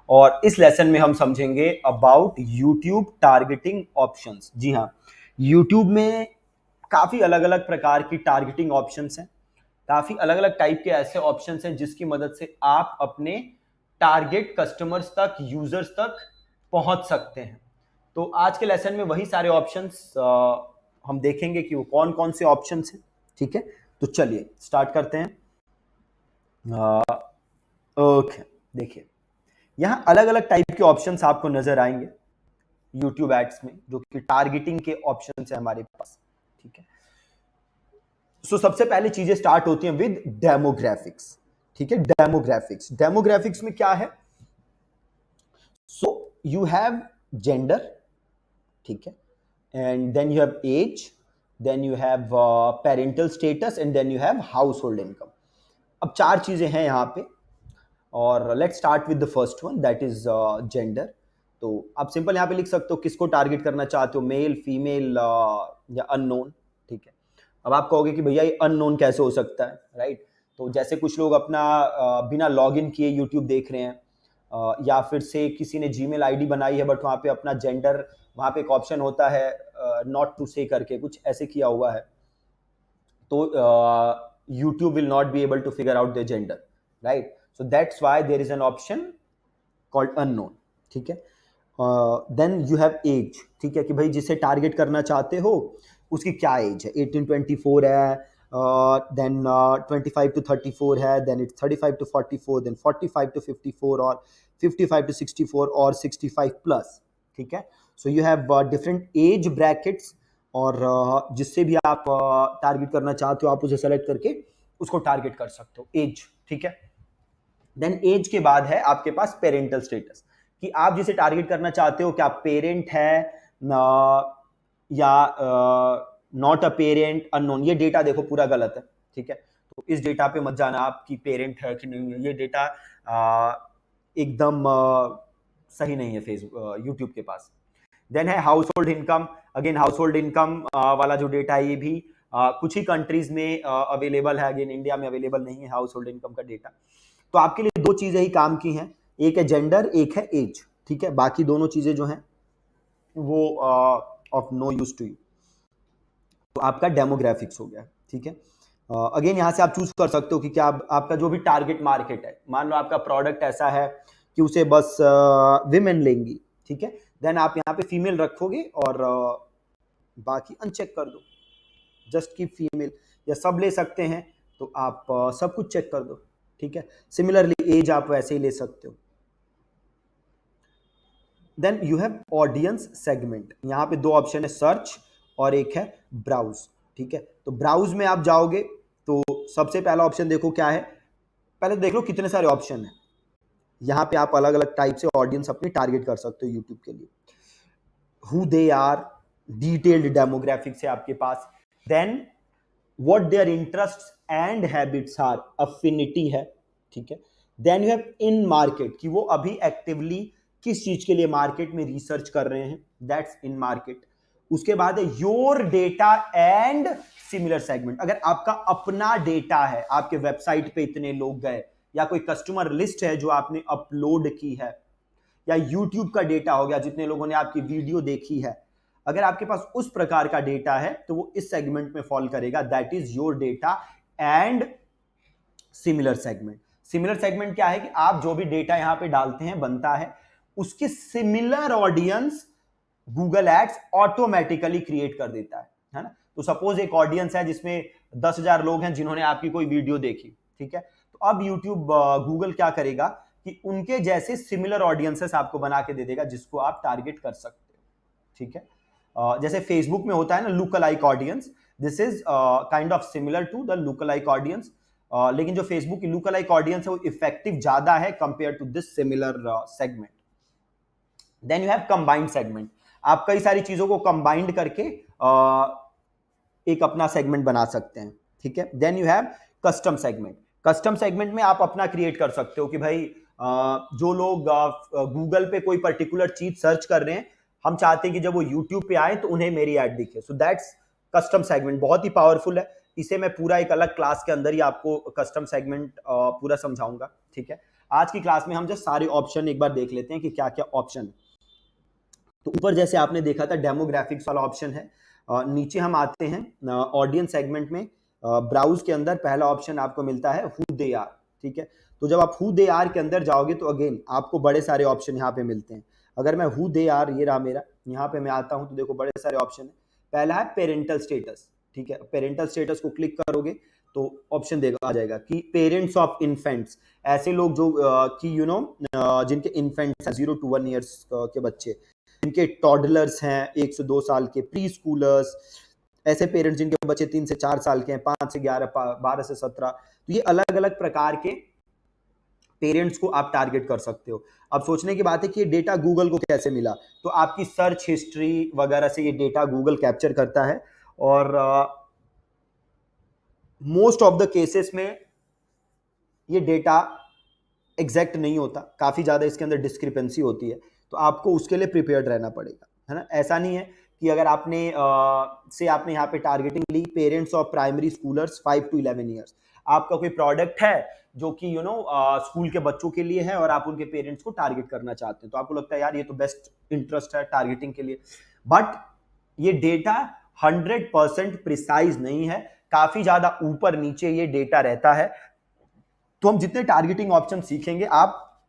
और इस लेसन में हम समझेंगे अबाउट यूट्यूब टारगेटिंग ऑप्शंस। जी हाँ, यूट्यूब में काफ़ी अलग अलग प्रकार की टारगेटिंग ऑप्शंस हैं, काफ़ी अलग अलग टाइप के ऐसे ऑप्शंस हैं जिसकी मदद से आप अपने टारगेट कस्टमर्स तक, यूजर्स तक पहुंच सकते हैं। तो आज के लेसन में वही सारे ऑप्शंस हम देखेंगे कि वो कौन कौन से ऑप्शंस हैं। ठीक है, तो चलिए स्टार्ट करते हैं। ओके, देखिए यहाँ अलग अलग टाइप के ऑप्शंस आपको नजर आएंगे यूट्यूब एड्स में, जो कि टारगेटिंग के ऑप्शंस है हमारे पास। ठीक है, सो सबसे पहले चीजें स्टार्ट होती हैं विद डेमोग्राफिक्स। ठीक है, डेमोग्राफिक्स, डेमोग्राफिक्स में क्या है? सो यू हैव जेंडर, ठीक है, and then you have age, then you have parental status and then you have household income. अब चार चीजें हैं यहाँ पे, और let's start with the first one, that is gender. तो आप सिंपल यहाँ पे लिख सकते हो किसको टारगेट करना चाहते हो, मेल, फीमेल या अननोन। ठीक है, अब आप कहोगे कि भैया ये अननोन कैसे हो सकता है, राइट? तो जैसे कुछ लोग अपना बिना लॉगिन किए यूट्यूब देख रहे हैं, या फिर से किसी ने जीमेल आईडी बनाई है बट वहाँ पे अपना जेंडर, वहाँ पे एक ऑप्शन होता है नॉट टू से करके, कुछ ऐसे किया हुआ है, तो YouTube will not be able to figure out their gender, right? So that's why there is an option called unknown. ठीक है, देन यू हैव एज। ठीक है, कि भाई जिसे टारगेट करना चाहते हो उसकी क्या एज है, 18-24 है, देन 25-34 है, देन इट्स 35-44, देन 45-54, और 55-64, और 65 प्लस। ठीक है, so you have different age brackets, और जिससे भी आप टारगेट करना चाहते हो आप उसे सेलेक्ट करके उसको टारगेट कर सकते हो, एज। ठीक है, देन एज के बाद है आपके पास पेरेंटल स्टेटस, कि आप जिसे टारगेट करना चाहते हो क्या पेरेंट है या नॉट अ पेरेंट, अननोन। ये डेटा देखो पूरा गलत है। ठीक है, तो इस डेटा पे मत जाना आप कि पेरेंट है कि नहीं है, ये डेटा एकदम सही नहीं है फेसबुक यूट्यूब के पास। देन है house hold income. Again house hold income वाला जो डेटा है ये भी कुछ ही कंट्रीज में अवेलेबल है, अगेन इंडिया में अवेलेबल नहीं है हाउस होल्ड इनकम का डेटा। तो आपके लिए दो चीजें ही काम की हैं, एक है जेंडर, एक है एज। ठीक है, बाकी दोनों चीजें जो हैं वो of no use to you. तो आपका डेमोग्राफिक्स हो गया। ठीक है, अगेन यहाँ से आप चूज कर सकते हो कि क्या आपका जो भी टारगेट मार्केट है, मान लो आपका प्रोडक्ट ऐसा है कि उसे बस विमेन लेंगी। ठीक है, देन आप यहाँ पे फीमेल रखोगे और बाकी अनचेक कर दो, जस्ट की फीमेल, या सब ले सकते हैं तो आप सब कुछ चेक कर दो। ठीक है, सिमिलरली एज आप वैसे ही ले सकते हो। Then you have audience segment. यहाँ पे दो ऑप्शन है, सर्च और एक है ब्राउज। ठीक है, तो ब्राउज में आप जाओगे तो सबसे पहला ऑप्शन देखो क्या है, पहले देख लो कितने सारे ऑप्शन है। यहाँ पे आप अलग अलग टाइप से ऑडियंस अपनी टारगेट कर सकते हो यूट्यूब के लिए। Who they are, detailed demographics है आपके पास। Then what their interest and habits are, affinity है। ठीक है, then you have in market, कि वो अभी एक्टिवली किस चीज के लिए मार्केट में रिसर्च कर रहे हैं, दैट्स इन मार्केट। उसके बाद है your data and similar segment. अगर आपका अपना डेटा है, आपके वेबसाइट पे इतने लोग गए, या कोई कस्टमर लिस्ट है जो आपने अपलोड की है, या यूट्यूब का डेटा हो गया जितने लोगों ने आपकी वीडियो देखी है, अगर आपके पास उस प्रकार का डेटा है तो वो इस सेगमेंट में फॉल करेगा, that is your data and similar segment. Similar segment क्या है कि आप जो भी डेटा यहां पे डालते हैं बनता है, उसके similar audience Google ads automatically create कर देता है ना। तो सपोज एक ऑडियंस है जिसमें 10,000 लोग हैं जिन्होंने आपकी कोई वीडियो देखी। ठीक है, तो अब यूट्यूब गूगल क्या करेगा कि उनके जैसे सिमिलर ऑडियंसेस आपको बना के दे देगा जिसको आप टारगेट कर सकते हो। ठीक है, जैसे फेसबुक में होता है ना look alike audience, this is kind of similar to the look alike audience, लेकिन जो फेसबुक की लुक अलाइक ऑडियंस है वो इफेक्टिव ज्यादा है compare to this similar segment. Then you have combined segment, आप कई सारी चीजों को कंबाइंड करके एक अपना सेगमेंट बना सकते हैं। ठीक है, then you have custom segment. Custom segment में आप अपना क्रिएट कर सकते हो कि भाई जो लोग गूगल पे कोई पर्टिकुलर चीज सर्च कर रहे हैं, हम चाहते हैं कि जब वो यूट्यूब पे आए तो उन्हें मेरी ऐड दिखे। सो दैट्स कस्टम सेगमेंट, बहुत ही पावरफुल है। इसे मैं पूरा एक अलग क्लास के अंदर ही आपको कस्टम सेगमेंट पूरा समझाऊंगा। ठीक है, आज की क्लास में हम जस्ट सारे ऑप्शन एक बार देख लेते हैं कि क्या क्या ऑप्शन है। तो ऊपर जैसे आपने देखा था डेमोग्राफिक्स वाला ऑप्शन है। नीचे हम आते हैं ऑडियंस सेगमेंट में। ब्राउज के अंदर पहला ऑप्शन आपको मिलता है हु दे आर। ठीक है, तो जब आप हु दे आर के अंदर जाओगे तो अगेन आपको बड़े सारे ऑप्शन यहाँ पे मिलते हैं। अगर मैं हु दे आर, ये रहा मेरा, यहाँ पे मैं आता हूँ तो देखो बड़े सारे ऑप्शन है। पहला है पेरेंटल स्टेटस। ठीक है, पेरेंटल स्टेटस को क्लिक करोगे तो ऑप्शन देगा आ जाएगा कि पेरेंट्स ऑफ इन्फेंट्स, ऐसे लोग जो कि यू नो जिनके इन्फेंट्स हैं 0 to 1 ईयर्स के बच्चे, जिनके टॉडलर्स हैं 1 से 2 साल के, प्री स्कूलर्स, ऐसे पेरेंट्स जिनके बच्चे 3 से 4 साल के हैं, 5 से 11, 12 से 17, तो ये अलग अलग प्रकार के पेरेंट्स को आप टारगेट कर सकते हो। अब सोचने की बात है कि ये डेटा गूगल को कैसे मिला, तो आपकी सर्च हिस्ट्री वगैरह से ये डेटा गूगल कैप्चर करता है और मोस्ट ऑफ द केसेस में ये डेटा एग्जैक्ट नहीं होता, काफ़ी ज़्यादा इसके अंदर डिस्क्रिपेंसी होती है, तो आपको उसके लिए प्रिपेयर्ड रहना पड़ेगा, है ना। ऐसा नहीं है कि अगर आपने से आपने यहाँ पे टारगेटिंग ली parents of primary schoolers 5 to 11 years, आपका कोई प्रोडक्ट है जो कि स्कूल के बच्चों के लिए है और आप उनके पेरेंट्स को टारगेट करना चाहते हैं, तो आपको लगता है यार ये तो बेस्ट इंटरेस्ट है टारगेटिंग के लिए, बट ये डेटा 100% प्रिसाइज नहीं है, काफ़ी ज़्यादा ऊपर नीचे ये डेटा रहता है। तो हम जितने टारगेटिंग ऑप्शन सीखेंगे आप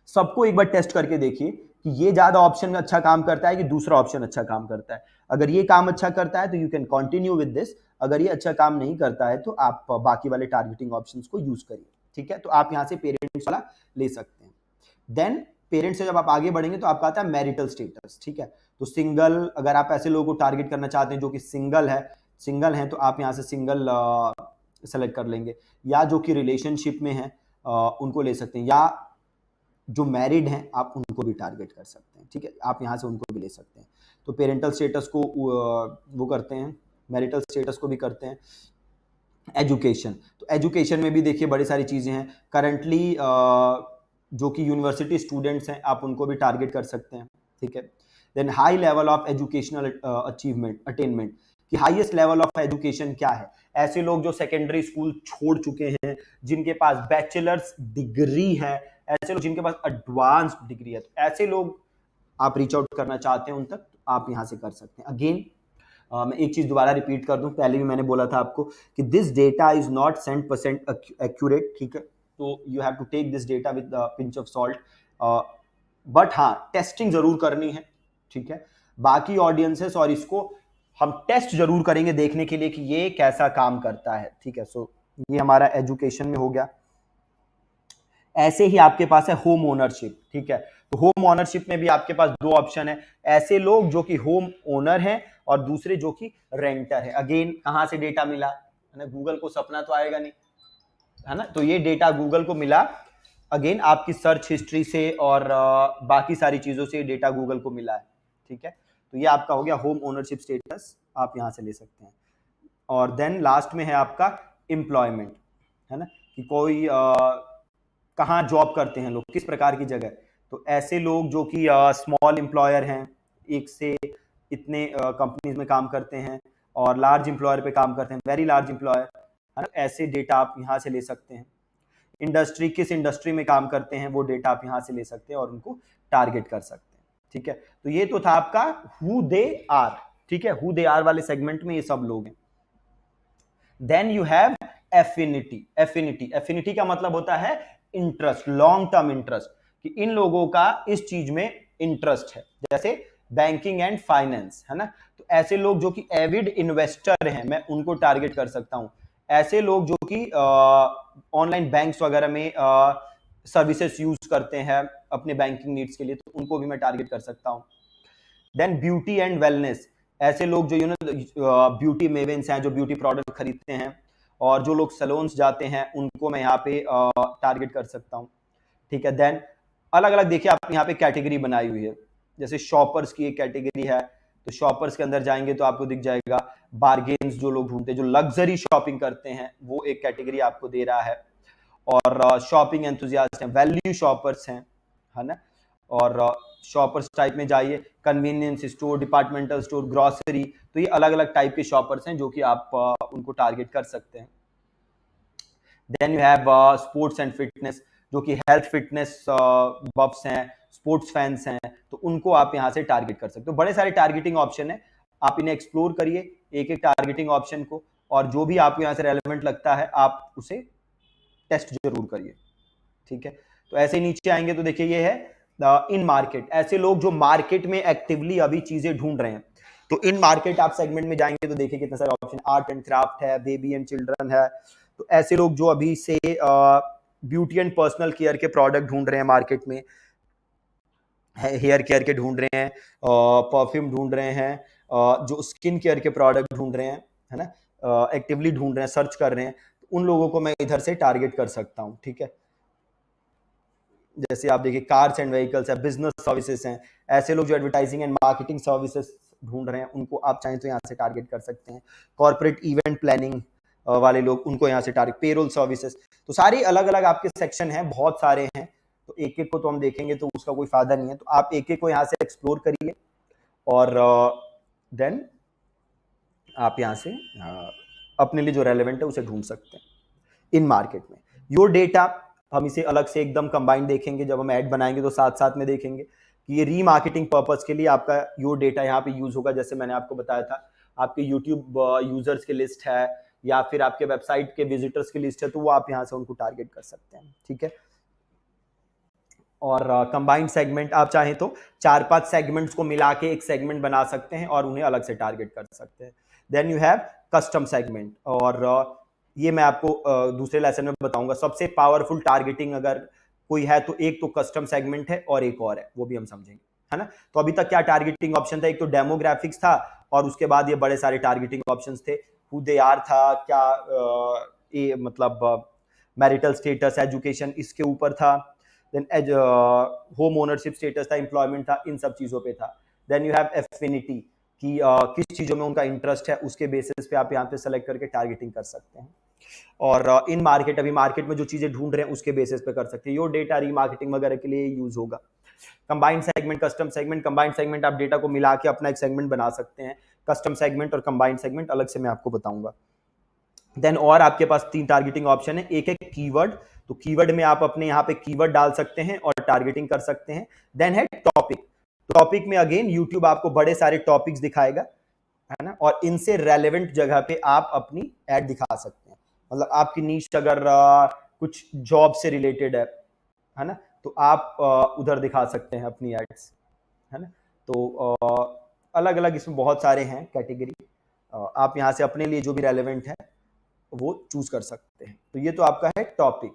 सबको एक बार टेस्ट करके देखिए कि ये ज्यादा ऑप्शन अच्छा काम करता है कि दूसरा ऑप्शन अच्छा काम करता है। अगर ये काम अच्छा करता है तो you can continue with this, अगर ये अच्छा काम नहीं करता है तो आप बाकी वाले टारगेटिंग ऑप्शंस को यूज करिए। ठीक है, तो आप यहाँ से पेरेंट्स वाला ले सकते हैं। देन पेरेंट्स से जब आप आगे बढ़ेंगे तो आपका आता है मैरिटल स्टेटस। ठीक है, तो सिंगल, अगर आप ऐसे लोगों को टारगेट करना चाहते हैं जो कि सिंगल है तो आप यहाँ से सिंगल सेलेक्ट कर लेंगे, या जो कि रिलेशनशिप में है उनको ले सकते हैं, या जो मैरिड हैं आप उनको भी टारगेट कर सकते हैं। ठीक है, आप यहाँ से उनको भी ले सकते हैं। तो पेरेंटल स्टेटस को वो करते हैं, मैरिटल स्टेटस को भी करते हैं। एजुकेशन, तो एजुकेशन में भी देखिए बड़ी सारी चीज़ें हैं। करंटली जो कि यूनिवर्सिटी स्टूडेंट्स हैं आप उनको भी टारगेट कर सकते हैं। ठीक है, then high level of educational achievement attainment, कि हाईएस्ट लेवल ऑफ एजुकेशन क्या है, ऐसे लोग जो सेकेंडरी स्कूल छोड़ चुके हैं, जिनके पास बैचलर्स डिग्री है, ऐसे लोग जिनके पास एडवांस डिग्री है, तो ऐसे लोग आप रीच आउट करना चाहते हैं उन तक, आप यहाँ से कर सकते हैं। अगेन मैं एक चीज दोबारा रिपीट कर दूं, पहले भी मैंने बोला था आपको कि this data is not 100% accurate. ठीक है, तो you have to take this data with pinch of salt, but हाँ टेस्टिंग जरूर करनी है। ठीक है, बाकी ऑडियंसेस और इसको हम टेस्ट जरूर करेंगे देखने के लिए कि ये कैसा काम करता है। ठीक है, सो ये हमारा एजुकेशन में हो गया। ऐसे ही आपके पास है होम ओनरशिप। ठीक है, तो होम ओनरशिप में भी आपके पास दो ऑप्शन है, ऐसे लोग जो कि होम ओनर हैं और दूसरे जो कि रेंटर है। अगेन कहां से डेटा मिला, है ना, गूगल को सपना तो आएगा नहीं, है ना, तो ये डेटा गूगल को मिला अगेन आपकी सर्च हिस्ट्री से और बाकी सारी चीजों से डेटा गूगल को मिला है। ठीक है, तो ये आपका हो गया होम ओनरशिप स्टेटस, आप यहां से ले सकते हैं। और देन लास्ट में है आपका एम्प्लॉयमेंट, है ना, कि कोई कहाँ जॉब करते हैं लोग, किस प्रकार की जगह, तो ऐसे लोग जो कि स्मॉल एम्प्लॉयर हैं, एक से इतने कंपनीज में काम करते हैं, और लार्ज एम्प्लॉयर पे काम करते हैं, वेरी लार्ज एम्प्लॉयर, है ना, ऐसे डेटा आप यहाँ से ले सकते हैं। इंडस्ट्री, किस इंडस्ट्री में काम करते हैं वो डेटा आप यहाँ से ले सकते हैं और उनको टारगेट कर सकते हैं। ठीक है, तो ये तो था आपका हु दे आर। ठीक है, हु दे आर वाले सेगमेंट में ये सब लोग हैं। Then you have affinity. Affinity का मतलब होता है इंटरेस्ट, लॉन्ग टर्म इंटरेस्ट, कि इन लोगों का इस चीज में इंटरेस्ट है, जैसे बैंकिंग एंड फाइनेंस, है ना, तो ऐसे लोग जो कि एविड इन्वेस्टर हैं मैं उनको टारगेट कर सकता हूं। ऐसे लोग जो कि ऑनलाइन बैंक्स वगैरह में सर्विसेज यूज करते हैं अपने बैंकिंग नीड्स के लिए, तो उनको भी मैं टारगेट कर सकता हूं। देन ब्यूटी एंड वेलनेस, ऐसे लोग जो ब्यूटी मेवेंस हैं, जो ब्यूटी प्रोडक्ट खरीदते हैं, और जो लोग सैलून्स जाते हैं उनको मैं यहाँ पे टारगेट कर सकता हूँ। ठीक है, देन अलग अलग देखिए आप यहाँ पे कैटेगरी बनाई हुई है, जैसे शॉपर्स की एक कैटेगरी है, तो शॉपर्स के अंदर जाएंगे तो आपको दिख जाएगा बार्गेन्स, जो लोग ढूंढते हैं, जो लग्जरी शॉपिंग करते हैं, वो एक कैटेगरी आपको दे रहा है। और शॉपिंग एंथुजियास्ट हैं, वैल्यू शॉपर्स हैं, है ना, और शॉपर्स टाइप में जाइए, convenience store, departmental store, grocery, तो ये अलग अलग टाइप के शॉपर्स हैं जो कि आप उनको टारगेट कर सकते हैं। Then you have sports and fitness, जो कि हेल्थ फिटनेस बफ्स हैं, स्पोर्ट्स फैंस हैं, तो उनको आप यहाँ से टारगेट कर सकते हो। बड़े सारे टारगेटिंग ऑप्शन है, आप इन्हें एक्सप्लोर करिए एक एक टारगेटिंग ऑप्शन को, और जो भी आपको यहाँ से रेलेवेंट लगता है आप उसे टेस्ट जरूर करिए, ठीक है। तो ऐसे नीचे आएंगे तो देखिए ये है इन मार्केट, ऐसे लोग जो मार्केट में एक्टिवली अभी चीजें ढूंढ रहे हैं। तो इन मार्केट आप सेगमेंट में जाएंगे तो देखिए कितने सारे ऑप्शन, आर्ट एंड क्राफ्ट है, बेबी एंड चिल्ड्रन है। तो ऐसे लोग जो अभी से ब्यूटी एंड पर्सनल केयर के प्रोडक्ट ढूंढ रहे हैं मार्केट में, हेयर केयर के ढूंढ रहे हैं, परफ्यूम ढूंढ रहे हैं, जो स्किन केयर के प्रोडक्ट ढूंढ रहे हैं, है ना, एक्टिवली ढूंढ रहे हैं, सर्च कर रहे हैं, तो उन लोगों को मैं इधर से टारगेट कर सकता हूं, ठीक है। जैसे आप देखिए कार्स एंड व्हीकल्स है, बिजनेस सर्विसेज हैं, ऐसे लोग जो एडवर्टाइजिंग एंड मार्केटिंग सर्विसेज ढूंढ रहे हैं उनको आप चाहें तो यहाँ से टारगेट कर सकते हैं। कॉर्पोरेट इवेंट प्लानिंग वाले लोग, उनको यहाँ से टारगेट, पेरोल सर्विसेज, तो सारी अलग अलग आपके सेक्शन हैं, बहुत सारे हैं। तो एक एक को तो हम देखेंगे तो उसका कोई फायदा नहीं है, तो आप एक एक को यहाँ से एक्सप्लोर करिए और देन आप यहाँ से अपने लिए जो रेलेवेंट है उसे ढूंढ सकते हैं इन मार्केट में। योर डेटा हम इसे अलग से एकदम कंबाइंड देखेंगे, जब हम ऐड बनाएंगे तो साथ साथ में देखेंगे कि ये रीमार्केटिंग पर्पस के लिए आपका योर डेटा यहाँ पे यूज होगा। जैसे मैंने आपको बताया था, आपके यूट्यूब यूजर्स की लिस्ट है या फिर आपके वेबसाइट के विजिटर्स की लिस्ट है, तो वो आप यहाँ से उनको टारगेट कर सकते हैं, ठीक है। और कंबाइंड सेगमेंट आप चाहें तो 4-5 सेगमेंट्स को मिला के एक सेगमेंट बना सकते हैं और उन्हें अलग से टारगेट कर सकते हैं। Then you have custom segment, और ये मैं आपको दूसरे लेसन में बताऊंगा। सबसे पावरफुल टारगेटिंग अगर कोई है तो एक तो कस्टम सेगमेंट है और एक और है, वो भी हम समझेंगे, है ना। तो अभी तक क्या टारगेटिंग ऑप्शन था, एक तो डेमोग्राफिक्स था और उसके बाद ये बड़े सारे टारगेटिंग ऑप्शंस थे। हु दे आर था, क्या ये मतलब मैरिटल स्टेटस, एजुकेशन, इसके ऊपर था। देन होम ओनरशिप स्टेटस था, एम्प्लॉयमेंट था, इन सब चीजों पे था। देन यू हैव एफिनिटी कि किस चीजों में उनका इंटरेस्ट है, उसके बेसिस पे आप यहाँ पे सेलेक्ट करके टारगेटिंग कर सकते हैं। और इन मार्केट, अभी मार्केट में जो चीजें ढूंढ रहे हैं उसके बेसिस पे कर सकते हैं। योर डेटा रीमार्केटिंग वगैरह के लिए यूज होगा। Combined segment, custom segment, combined segment आप डेटा को मिला के अपना एक सेगमेंट बना सकते हैं। कस्टम सेगमेंट और कंबाइंड सेगमेंट अलग से मैं आपको बताऊंगा। देन और आपके पास 3 टारगेटिंग ऑप्शन है। एक है कीवर्ड, तो कीवर्ड में आप अपने यहाँ पे कीवर्ड डाल सकते हैं और टारगेटिंग कर सकते हैं। देन है टॉपिक, तो टॉपिक में अगेन यूट्यूब आपको बड़े सारे टॉपिक्स दिखाएगा, है ना, और इनसे रेलेवेंट जगह पे आप अपनी एड दिखा सकते हैं। मतलब आपकी नीश अगर कुछ जॉब से रिलेटेड है ना, तो आप उधर दिखा सकते हैं अपनी एड्स, है ना। तो अलग अलग इसमें बहुत सारे हैं कैटेगरी, आप यहाँ से अपने लिए जो भी रेलेवेंट है वो चूज कर सकते हैं। तो ये तो आपका है टॉपिक,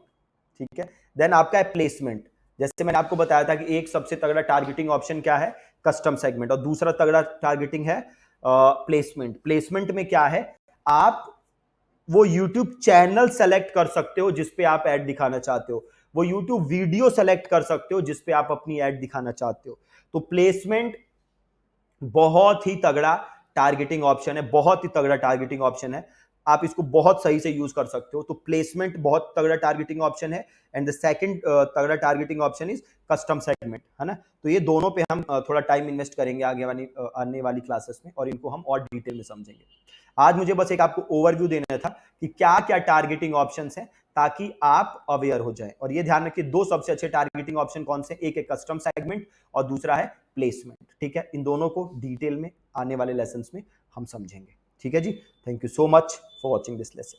ठीक है। देन आपका है प्लेसमेंट। जैसे मैंने आपको बताया था कि एक सबसे तगड़ा टारगेटिंग ऑप्शन क्या है, कस्टम सेगमेंट, और दूसरा तगड़ा टारगेटिंग है प्लेसमेंट। प्लेसमेंट में क्या है, आप वो YouTube चैनल सेलेक्ट कर सकते हो जिस पे आप ऐड दिखाना चाहते हो, वो YouTube वीडियो सेलेक्ट कर सकते हो जिस पे आप अपनी ऐड दिखाना चाहते हो। तो प्लेसमेंट बहुत ही तगड़ा टारगेटिंग ऑप्शन है, बहुत ही तगड़ा टारगेटिंग ऑप्शन है, आप इसको बहुत सही से यूज कर सकते हो। तो प्लेसमेंट बहुत तगड़ा टारगेटिंग ऑप्शन है। एंड द सेकंड तगड़ा targeting option is custom segment, है ना। तो ये दोनों पे हम थोड़ा टाइम इन्वेस्ट करेंगे आने वाली क्लासेस में, और इनको हम और डिटेल में समझेंगे। आज मुझे बस एक आपको ओवरव्यू देना था कि क्या क्या टारगेटिंग ऑप्शंस हैं, ताकि आप अवेयर हो जाएं। और ये ध्यान रखिए, 2 सबसे अच्छे टारगेटिंग ऑप्शन कौन से, एक है कस्टम सेगमेंट और दूसरा है प्लेसमेंट, ठीक है। इन दोनों को डिटेल में आने वाले लेसन्स में हम समझेंगे, ठीक है जी। Thank you so much for watching this lesson.